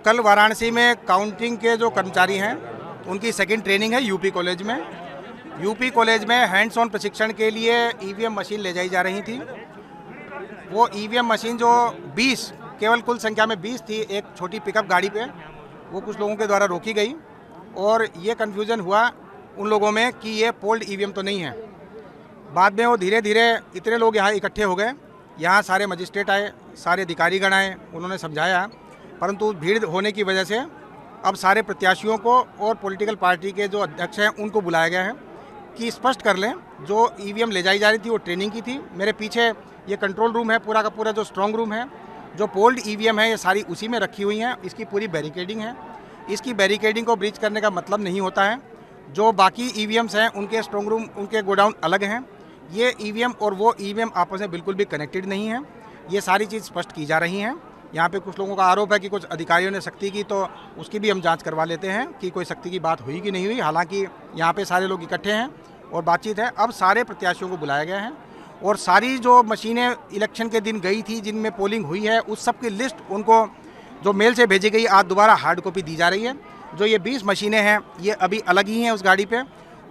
कल वाराणसी में काउंटिंग के जो कर्मचारी हैं उनकी सेकंड ट्रेनिंग है यूपी कॉलेज में। यूपी कॉलेज में हैंड्स ऑन प्रशिक्षण के लिए ईवीएम मशीन ले जाई जा रही थी। वो ईवीएम मशीन जो 20 केवल कुल संख्या में 20 थी, एक छोटी पिकअप गाड़ी पे, वो कुछ लोगों के द्वारा रोकी गई और ये कन्फ्यूज़न हुआ उन लोगों में कि ये पोल्ड ईवीएम तो नहीं है। बाद में वो धीरे धीरे इतने लोग यहाँ इकट्ठे हो गए, यहाँ सारे मजिस्ट्रेट आए, सारे अधिकारीगण आए, उन्होंने समझाया, परंतु भीड़ होने की वजह से अब सारे प्रत्याशियों को और पॉलिटिकल पार्टी के जो अध्यक्ष हैं उनको बुलाया गया है कि स्पष्ट कर लें जो ईवीएम ले जाई जा रही थी वो ट्रेनिंग की थी। मेरे पीछे ये कंट्रोल रूम है, पूरा का पूरा जो स्ट्रॉन्ग रूम है, जो पोल्ड ईवीएम है ये सारी उसी में रखी हुई हैं। इसकी पूरी बैरिकेडिंग है। इसकी बैरिकेडिंग को ब्रीच करने का मतलब नहीं होता है। जो बाकी ईवीएम्स हैं उनके स्ट्रॉन्ग रूम, उनके गोडाउन अलग हैं। ये ईवीएम और वो ईवीएम आपस में बिल्कुल भी कनेक्टेड नहीं है। ये सारी चीज़ स्पष्ट की जा रही हैं। यहाँ पे कुछ लोगों का आरोप है कि कुछ अधिकारियों ने सख्ती की, तो उसकी भी हम जांच करवा लेते हैं कि कोई सख्ती की बात हुई कि नहीं हुई। हालांकि यहाँ पे सारे लोग इकट्ठे हैं और बातचीत है। अब सारे प्रत्याशियों को बुलाया गया है और सारी जो मशीनें इलेक्शन के दिन गई थी जिनमें पोलिंग हुई है उस सब की लिस्ट उनको जो मेल से भेजी गई, आज दोबारा हार्ड कॉपी दी जा रही है। जो ये 20 मशीनें हैं ये अभी अलग ही हैं उस गाड़ी पे,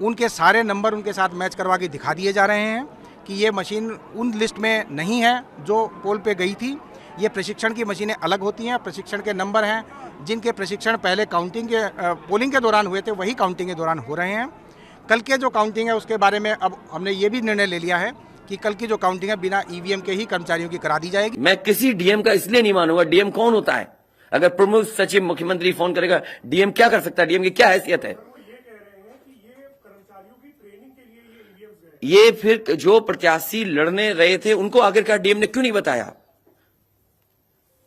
उनके सारे नंबर उनके साथ मैच करवा के दिखा दिए जा रहे हैं कि ये मशीन उन लिस्ट में नहीं है जो पोल पे गई थी। ये प्रशिक्षण की मशीनें अलग होती हैं, प्रशिक्षण के नंबर हैं जिनके प्रशिक्षण पहले काउंटिंग के पोलिंग के दौरान हुए थे वही काउंटिंग के दौरान हो रहे हैं। कल के जो काउंटिंग है उसके बारे में अब हमने ये भी निर्णय ले लिया है कि कल की जो काउंटिंग है बिना ईवीएम के ही कर्मचारियों की करा दी जाएगी। मैं किसी डीएम का इसलिए नहीं मानूंगा, डीएम कौन होता है? अगर प्रमुख सचिव मुख्यमंत्री फोन करेगा, डीएम क्या कर सकता है? डीएम की क्या हैसियत है? ये फिर जो प्रत्याशी लड़ने रहे थे उनको आखिरकार डीएम ने क्यों नहीं बताया?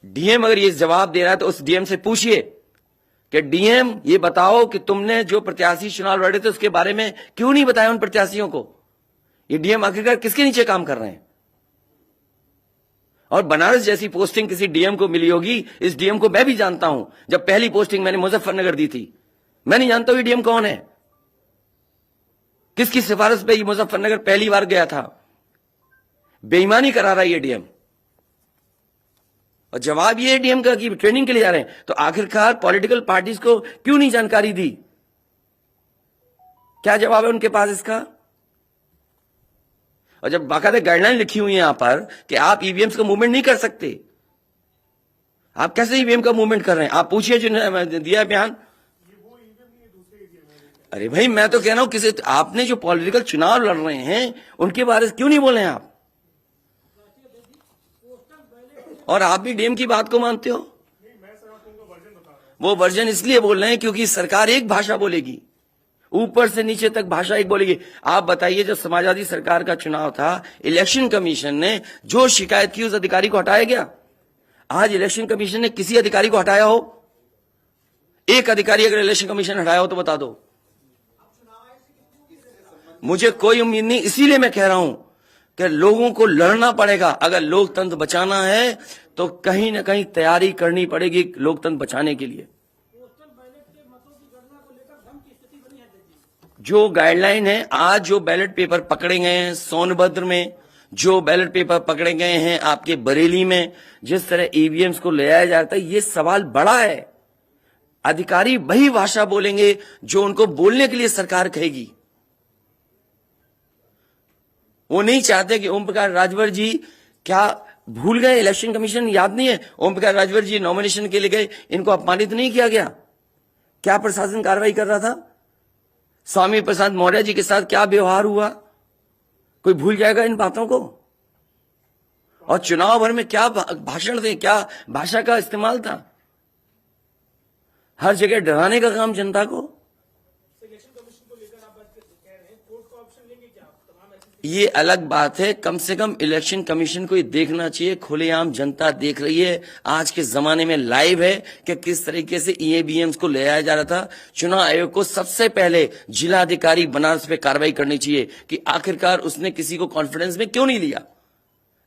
डीएम अगर ये जवाब दे रहा है तो उस डीएम से पूछिए कि डीएम ये बताओ कि तुमने जो प्रत्याशी चुनाव लड़े थे उसके बारे में क्यों नहीं बताया उन प्रत्याशियों को? ये डीएम आखिरकार किसके नीचे काम कर रहे हैं? और बनारस जैसी पोस्टिंग किसी डीएम को मिली होगी, इस डीएम को मैं भी जानता हूं। जब पहली पोस्टिंग मैंने मुजफ्फरनगर दी थी, मैं नहीं जानता हूं ये डीएम कौन है, किसकी सिफारिश पे ये मुजफ्फरनगर पहली बार गया था। बेईमानी करा रहा है ये डीएम। और जवाब ये डीएम का कि ट्रेनिंग के लिए जा रहे हैं, तो आखिरकार पॉलिटिकल पार्टीज को क्यों नहीं जानकारी दी? क्या जवाब है उनके पास इसका? और जब बाकायदा गाइडलाइन लिखी हुई है यहां पर कि आप ईवीएम्स का मूवमेंट नहीं कर सकते, आप कैसे ईवीएम का मूवमेंट कर रहे हैं? आप पूछिए जिन्होंने दिया बयान। अरे भाई, मैं तो कह रहा हूं किसी आपने जो पॉलिटिकल चुनाव लड़ रहे हैं उनके बारे में क्यों नहीं बोल रहे हैं आप? और आप भी डीएम की बात को मानते हो? वो वर्जन इसलिए बोल रहे हैं क्योंकि सरकार एक भाषा बोलेगी, ऊपर से नीचे तक भाषा एक बोलेगी। आप बताइए, जब समाजवादी सरकार का चुनाव था, इलेक्शन कमीशन ने जो शिकायत की उस अधिकारी को हटाया गया? आज इलेक्शन कमीशन ने किसी अधिकारी को हटाया हो? एक अधिकारी अगर इलेक्शन कमीशन हटाया हो तो बता दो। मुझे कोई उम्मीद नहीं, इसीलिए मैं कह रहा हूं कि लोगों को लड़ना पड़ेगा। अगर लोकतंत्र बचाना है तो कहीं ना कहीं तैयारी करनी पड़ेगी लोकतंत्र बचाने के लिए। जो गाइडलाइन है, आज जो बैलेट पेपर पकड़े गए हैं सोनभद्र में, जो बैलेट पेपर पकड़े गए हैं आपके बरेली में, जिस तरह ईवीएम्स को ले आया जाता है, ये सवाल बड़ा है। अधिकारी वही भाषा बोलेंगे जो उनको बोलने के लिए सरकार कहेगी। वो नहीं चाहते कि ओम प्रकाश राजभर जी, क्या भूल गए? इलेक्शन कमीशन याद नहीं है? ओम प्रकाश राजभर जी नॉमिनेशन के लिए गए, इनको अपमानित नहीं किया गया? क्या प्रशासन कार्रवाई कर रहा था? स्वामी प्रसाद मौर्य जी के साथ क्या व्यवहार हुआ? कोई भूल जाएगा इन बातों को? और चुनाव भर में क्या भाषण थे, क्या भाषा का इस्तेमाल था? हर जगह डराने का काम जनता को। ये अलग बात है, कम से कम इलेक्शन कमीशन को ये देखना चाहिए, खुलेआम जनता देख रही है, आज के जमाने में लाइव है कि किस तरीके से ईवीएम्स को ले आया जा रहा था। चुनाव आयोग को सबसे पहले जिलाधिकारी बनारस पे कार्रवाई करनी चाहिए कि आखिरकार उसने किसी को कॉन्फिडेंस में क्यों नहीं लिया।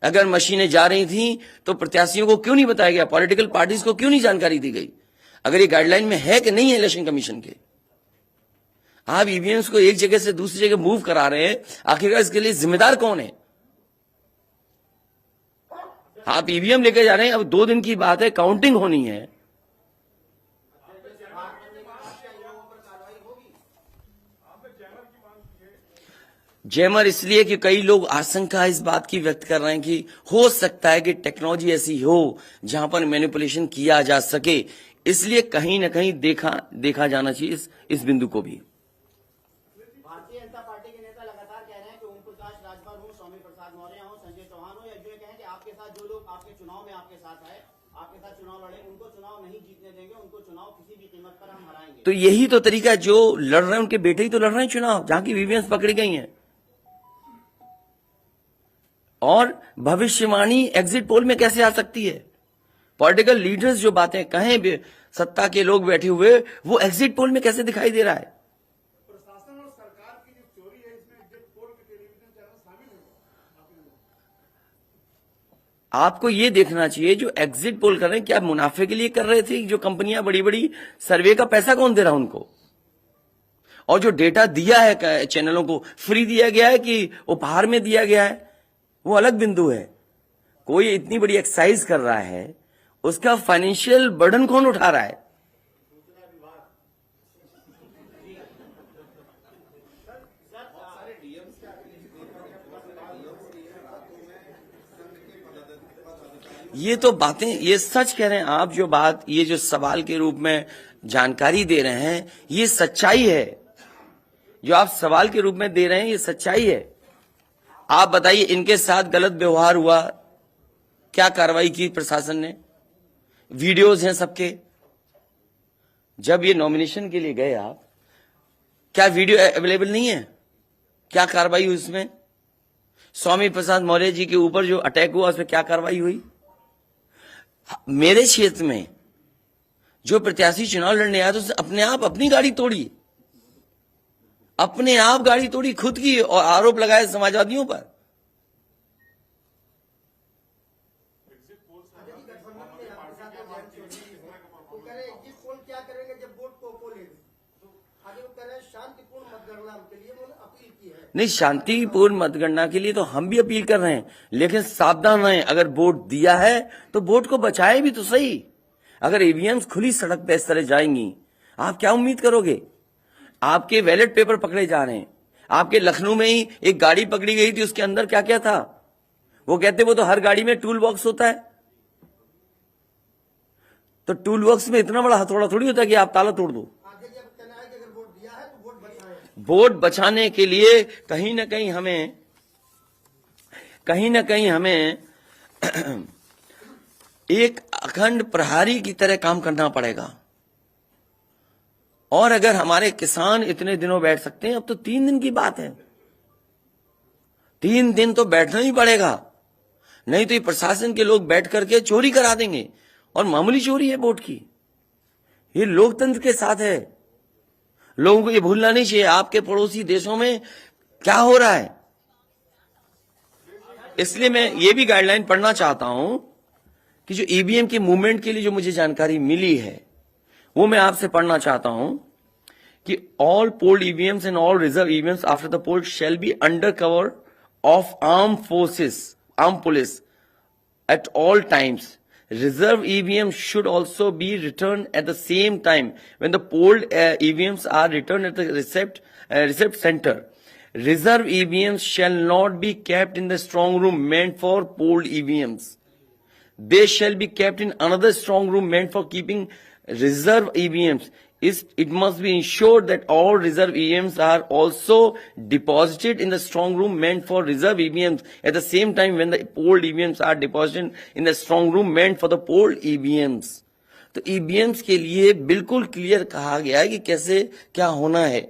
अगर मशीनें जा रही थी तो प्रत्याशियों को क्यों नहीं बताया गया? पॉलिटिकल पार्टीज को क्यों नहीं जानकारी दी गई? अगर ये गाइडलाइन में है कि नहीं है इलेक्शन कमीशन के, आप ईवीएम्स को एक जगह से दूसरी जगह मूव करा रहे हैं, आखिरकार इसके लिए जिम्मेदार कौन है? आप ईवीएम लेकर जा रहे हैं, अब 2 दिन की बात है, काउंटिंग होनी है, जैमर इसलिए कि कई लोग आशंका इस बात की व्यक्त कर रहे हैं कि हो सकता है कि टेक्नोलॉजी ऐसी हो जहां पर मैनिपुलेशन किया जा सके, इसलिए कहीं ना कहीं देखा जाना चाहिए इस बिंदु को भी। भारतीय जनता पार्टी के नेता लगातार कह रहे हैं कि ओम प्रकाश राजभर हो, स्वामी प्रसाद मौर्य हो, संजय चौहान हो, या जो कहें कि आपके साथ जो लोग आपके चुनाव में आपके साथ आए, आपके साथ चुनाव लड़े, उनको चुनाव नहीं जीतने देंगे, उनको चुनाव किसी भी कीमत पर हम हराएंगे। तो यही तो तरीका, जो लड़ रहे हैं उनके बेटे ही तो लड़ रहे हैं चुनाव, जहां की ईवीएम पकड़ी गई हैं। और भविष्यवाणी एग्जिट पोल में कैसे आ सकती है? पॉलिटिकल लीडर्स जो बातें कहें, सत्ता के लोग बैठे हुए, वो एग्जिट पोल में कैसे दिखाई दे रहा है? प्रशासन और सरकार की जो चोरी है इसमें एग्जिट पोल के टेलीविजन चैनल शामिल है। आपको ये देखना चाहिए जो एग्जिट पोल कर रहे हैं क्या मुनाफे के लिए कर रहे थे? जो कंपनियां बड़ी बड़ी, सर्वे का पैसा कौन दे रहा है उनको? और जो डेटा दिया है चैनलों को, फ्री दिया गया है कि उपहार में दिया गया है, वो अलग बिंदु है। कोई इतनी बड़ी एक्सरसाइज कर रहा है, उसका फाइनेंशियल बर्डन कौन उठा रहा है? ये तो बातें, ये सच कह रहे हैं आप। जो बात, ये जो सवाल के रूप में जानकारी दे रहे हैं, ये सच्चाई है। जो आप सवाल के रूप में दे रहे हैं, ये सच्चाई है। आप बताइए, इनके साथ गलत व्यवहार हुआ, क्या कार्रवाई की प्रशासन ने? वीडियोज हैं सबके। जब ये नॉमिनेशन के लिए गए आप, क्या वीडियो अवेलेबल नहीं है? क्या कार्रवाई हुई उसमें? स्वामी प्रसाद मौर्य जी के ऊपर जो अटैक हुआ, उसमें क्या कार्रवाई हुई? मेरे क्षेत्र में जो प्रत्याशी चुनाव लड़ने आया, तो उसने अपने आप अपनी गाड़ी तोड़ी, अपने आप गाड़ी तोड़ी खुद की, और आरोप लगाए समाजवादियों पर। क्या करेंगे जब वोट को लेंगे? आगे वो कह रहे हैं शांतिपूर्ण मतगणना के लिए उन्होंने अपील की है। नहीं, शांतिपूर्ण मतगणना के लिए तो हम भी अपील कर रहे हैं, लेकिन सावधान रहें। अगर वोट दिया है तो वोट को बचाए भी तो सही। अगर ईवीएम्स खुली सड़क पे इस तरह जाएंगी, आप क्या उम्मीद करोगे? आपके बैलेट पेपर पकड़े जा रहे हैं। आपके लखनऊ में ही एक गाड़ी पकड़ी गई थी, उसके अंदर क्या क्या था? वो कहते वो तो हर गाड़ी में टूल बॉक्स होता है। तो टूल बॉक्स में इतना बड़ा हथौड़ा थोड़ी होता है कि आप ताला तोड़ दो। आगे जब कहना है कि अगर वोट दिया है तो वोट बचाएं। वोट बचाने के लिए कहीं ना कहीं हमें एक अखंड प्रहरी की तरह काम करना पड़ेगा। और अगर हमारे किसान इतने दिनों बैठ सकते हैं, अब तो 3 दिन की बात है, 3 दिन तो बैठना ही पड़ेगा, नहीं तो ये प्रशासन के लोग बैठ करके चोरी करा देंगे। और मामूली चोरी है वोट की, ये लोकतंत्र के साथ है। लोगों को ये भूलना नहीं चाहिए आपके पड़ोसी देशों में क्या हो रहा है। इसलिए मैं ये भी गाइडलाइन पढ़ना चाहता हूं कि जो ईवीएम के मूवमेंट के लिए जो मुझे जानकारी मिली है, वो मैं आपसे पढ़ना चाहता हूं कि all polled EVMs and all reserve EVMs after the poll shall be under cover of arm police at all times. Reserve EVMs should also be returned at the same time when the polled EVMs are returned at the receipt center. Reserve EVMs shall not be kept in the strong room meant for polled EVMs. They shall be kept in another strong room meant for keeping reserve EVMs. It must be ensured that all reserve EVMs are also deposited in the strong room meant for reserve EVMs at the same time when the polled EVMs are deposited in the strong room meant for the polled EVMs. तो EVMs के लिए बिल्कुल clear कहा गया है कि कैसे क्या होना है।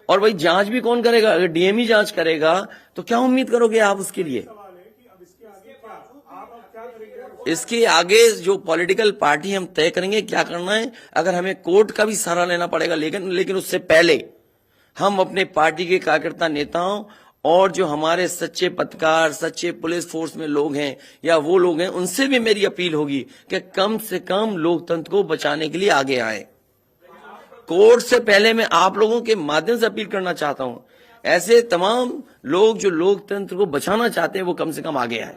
और भाई जांच भी कौन करेगा? अगर डीएम ही जांच करेगा तो क्या उम्मीद करोगे आप उसके लिए? इसके आगे जो पॉलिटिकल पार्टी हम तय करेंगे क्या करना है। अगर हमें कोर्ट का भी सहारा लेना पड़ेगा, लेकिन उससे पहले हम अपने पार्टी के कार्यकर्ता नेताओं और जो हमारे सच्चे पत्रकार, सच्चे पुलिस फोर्स में लोग हैं या वो लोग हैं, उनसे भी मेरी अपील होगी कि कम से कम लोकतंत्र को बचाने के लिए आगे आए। कोर्ट से पहले मैं आप लोगों के माध्यम से अपील करना चाहता हूं, ऐसे तमाम लोग जो लोकतंत्र को बचाना चाहते हैं वो कम से कम आगे आए।